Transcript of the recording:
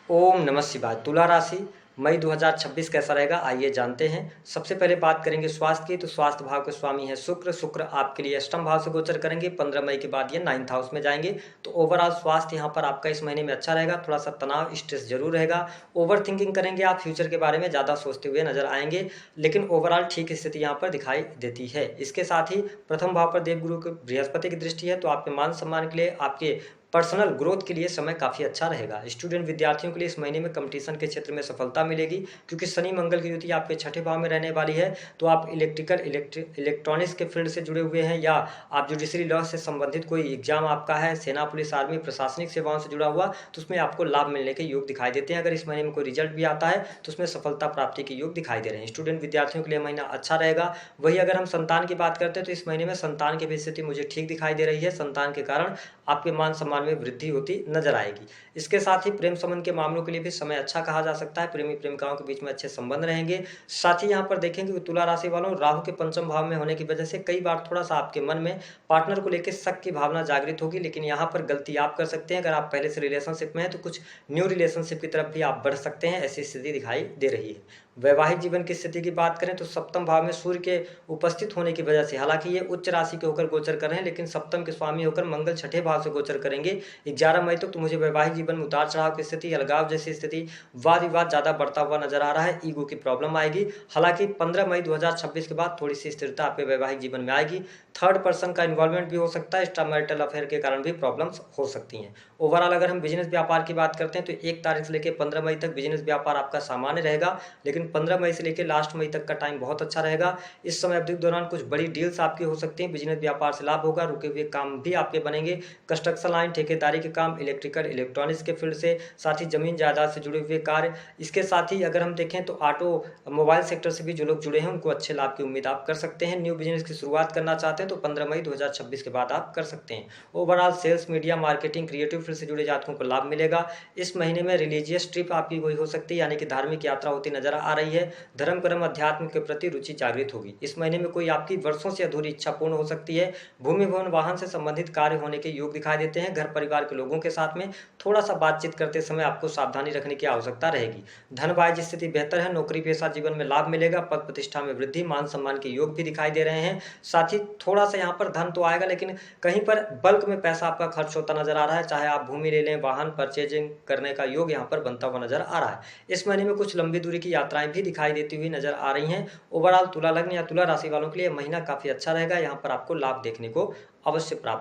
ओम नमः शिवाय। तुला राशि मई 2026 कैसा रहेगा, आइए जानते हैं। सबसे पहले बात करेंगे स्वास्थ्य की। तो स्वास्थ्य भाव के स्वामी है शुक्र। शुक्र आपके लिए अष्टम भाव से गोचर करेंगे। 15 मई के बाद ये 9th हाउस में जाएंगे। तो ओवरऑल स्वास्थ्य यहाँ पर आपका इस महीने में अच्छा रहेगा। थोड़ा सा तनाव स्ट्रेस जरूर रहेगा। ओवर थिंकिंग करेंगे आप, फ्यूचर के बारे में ज़्यादा सोचते हुए नजर आएंगे, लेकिन ओवरऑल ठीक स्थिति यहाँ पर दिखाई देती है। इसके साथ ही प्रथम भाव पर देवगुरु के बृहस्पति की दृष्टि है, तो आपके मान सम्मान के लिए, आपके पर्सनल ग्रोथ के लिए समय काफ़ी अच्छा रहेगा। स्टूडेंट विद्यार्थियों के लिए इस महीने में कंपटीशन के क्षेत्र में सफलता मिलेगी, क्योंकि शनि मंगल की युति आपके छठे भाव में रहने वाली है। तो आप इलेक्ट्रॉनिक्स के फील्ड से जुड़े हुए हैं, या आप जुडिशरी लॉ से संबंधित कोई एग्जाम आपका है, सेना पुलिस आर्मी प्रशासनिक सेवाओं से जुड़ा हुआ, तो उसमें आपको लाभ मिलने के योग दिखाई देते हैं। अगर इस महीने में कोई रिजल्ट भी आता है तो उसमें सफलता प्राप्ति के योग दिखाई दे रहे हैं। स्टूडेंट विद्यार्थियों के लिए महीना अच्छा रहेगा। वही अगर हम संतान की बात करते हैं तो इस महीने में संतान की भी स्थिति मुझे ठीक दिखाई दे रही है। संतान के कारण आपके मान सम्मान में वृद्धि होती नजर आएगी। इसके साथ ही प्रेम संबंध के मामलों के लिए भी समय अच्छा कहा जा सकता है। प्रेमी प्रेमिकाओं के बीच में अच्छे संबंध रहेंगे। साथ ही यहाँ पर देखेंगे कि तुला राशि वालों, राहु के पंचम भाव में होने की वजह से कई बार थोड़ा सा आपके मन में पार्टनर को लेकर शक की भावना जागृत होगी, लेकिन यहाँ पर गलती आप कर सकते हैं। अगर आप पहले से रिलेशनशिप में हैं तो कुछ न्यू रिलेशनशिप की तरफ भी आप बढ़ सकते हैं, ऐसी स्थिति दिखाई दे रही है। वैवाहिक जीवन की स्थिति की बात करें तो सप्तम भाव में सूर्य के उपस्थित होने की वजह से, हालांकि ये उच्च राशि के होकर गोचर कर रहे हैं, लेकिन सप्तम के स्वामी होकर मंगल छठे भाव से गोचर करेंगे 11 मई तक। तो मुझे वैवाहिक जीवन में उतार चढ़ाव की स्थिति, अलगाव जैसी स्थिति, वाद विवाद ज्यादा बढ़ता हुआ नजर आ रहा है। ईगो की प्रॉब्लम आएगी। हालांकि 15 मई 2026 के बाद थोड़ी सी स्थिरता आपके वैवाहिक जीवन में आएगी। थर्ड पर्सन का इन्वॉल्वमेंट भी हो सकता है। एक्स्ट्रा मैरिटल अफेयर के कारण भी प्रॉब्लम्स हो सकती हैं। ओवरऑल अगर हम बिजनेस व्यापार की बात करते हैं तो 1 तारीख से लेकर 15 मई तक बिजनेस व्यापार आपका सामान्य रहेगा, लेकिन 15 मई से लेकर लास्ट मई तक का टाइम बहुत अच्छा रहेगा। इस समय अवधि के दौरान कुछ बड़ी डील्स आपकी हो सकती हैं। बिजनेस व्यापार से लाभ होगा। रुके हुए काम भी आपके बनेंगे। कंस्ट्रक्शन लाइन, ठेकेदारी के काम, इलेक्ट्रिकल इलेक्ट्रॉनिक्स के फील्ड से, साथ ही जमीन जायदाद से जुड़े हुए कार्य। इसके साथ ही अगर हम देखें तो ऑटो मोबाइल सेक्टर से भी जो लोग जुड़े हैं उनको अच्छे लाभ की उम्मीद आप कर सकते हैं। न्यू बिजनेस की शुरुआत करना चाहते हैं तो 15 मई 2026 के बाद आप कर सकते हैं। Overall sales, media, marketing, creative field से जुड़े जातकों को लाभ मिलेगा। इस महीने में रिलीजियस ट्रिप आपकी कोई हो सकती है, यानी कि धार्मिक यात्रा होती नजर आ रही है। धर्म कर्म अध्यात्म के प्रति रुचि जागृत होगी। इस महीने में कोई आपकी वर्षों से अधूरी इच्छा पूर्ण हो सकती है। भूमि भवन वाहन से संबंधित कार्य होने के योग दिखाई देते हैं। घर परिवार के लोगों के साथ में थोड़ा सा बातचीत करते समय आपको सावधानी रखने की आवश्यकता रहेगी। धन वाणिज्य स्थिति बेहतर है। नौकरी पेशा जीवन में लाभ मिलेगा। पद प्रतिष्ठा में वृद्धि, मान सम्मान के योग भी दिखाई दे रहे हैं। साथ ही थोड़ा सा यहाँ पर धन तो आएगा, लेकिन कहीं पर बल्क में पैसा आपका खर्च होता नजर आ रहा है। चाहे आप भूमि ले लें, वाहन परचेजिंग करने का योग यहाँ पर बनता हुआ नजर आ रहा है। इस महीने में कुछ लंबी दूरी की यात्राएं भी दिखाई देती हुई नजर आ रही हैं। ओवरऑल तुला लग्न या तुला राशि वालों के लिए महीना काफी अच्छा रहेगा। यहाँ पर आपको लाभ देखने को अवश्य प्राप्त